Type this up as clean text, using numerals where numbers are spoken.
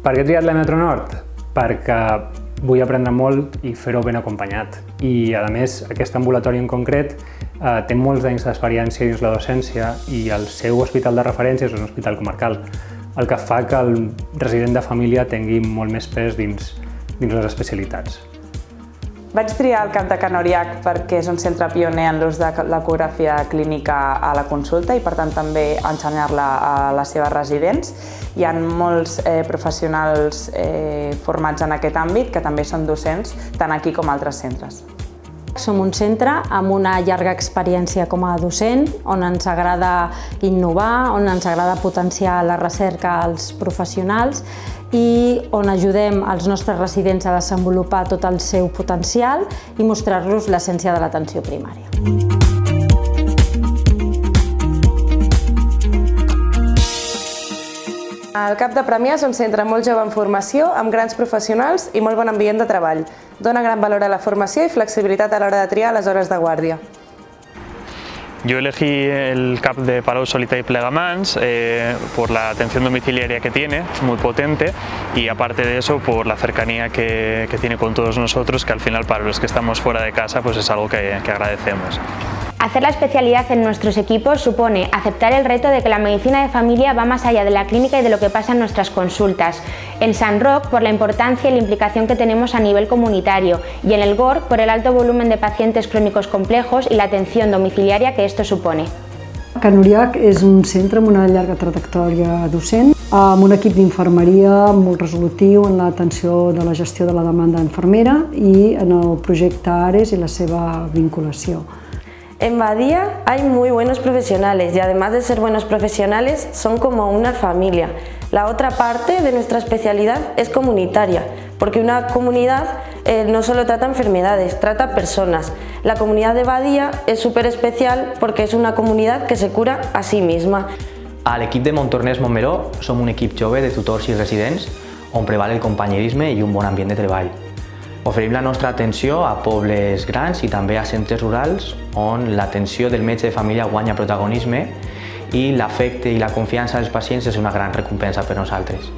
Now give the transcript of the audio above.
Per què he triat la Metronord? Perquè vull aprendre molt i fer-ho ben acompanyat. I, a més, aquest ambulatori en concret té molts anys d'experiència dins la docència i el seu hospital de referència és un hospital comarcal, el que fa que el resident de família tingui molt més pes dins les especialitats. Vaig triar el CAP de Can Oriach perquè és un centre pioner en l'ús de l'ecografia clínica a la consulta i per tant també ensenyar-la a les seves residents. Hi ha molts professionals formats en aquest àmbit que també són docents tant aquí com a altres centres. Som un centre amb una llarga experiència com a docent, on ens agrada innovar, on ens agrada potenciar la recerca als professionals i on ajudem els nostres residents a desenvolupar tot el seu potencial i mostrar-los l'essència de l'atenció primària. El CAP de Premià és un centre molt jove en formació, amb grans professionals i molt bon ambient de treball. Dona gran valor a la formació i flexibilitat a l'hora de triar les hores de guàrdia. Yo elegí el CAP de Palau, Solita y Plegamans por la atención domiciliaria que tiene, es muy potente, y aparte de eso por la cercanía que tiene con todos nosotros, que al final para los que estamos fuera de casa pues es algo que agradecemos. Hacer la especialidad en nuestros equipos supone aceptar el reto de que la medicina de familia va más allá de la clínica y de lo que pasa en nuestras consultas. En Sant Roc, por la importancia y la implicación que tenemos a nivel comunitario, y en el GOR, por el alto volumen de pacientes crónicos complejos y la atención domiciliaria que esto supone. Can Oriach és un centre amb una llarga trajectòria docent, amb un equip d'infermeria molt resolutiu en l'atenció de la gestió de la demanda infermera i en el projecte ARES i la seva vinculació. En Badía hay muy buenos profesionales y además de ser buenos profesionales son como una familia. La otra parte de nuestra especialidad es comunitaria, porque una comunidad no solo trata enfermedades, trata personas. La comunidad de Badía es súper especial porque es una comunidad que se cura a sí misma. A l'equip de Montornès Montmeló som un equip jove de tutors i residents on preval el companyerisme i un bon ambient de treball. Oferim la nostra atenció a pobles grans i també a centres rurals on l'atenció del metge de família guanya protagonisme i l'afecte i la confiança dels pacients és una gran recompensa per nosaltres.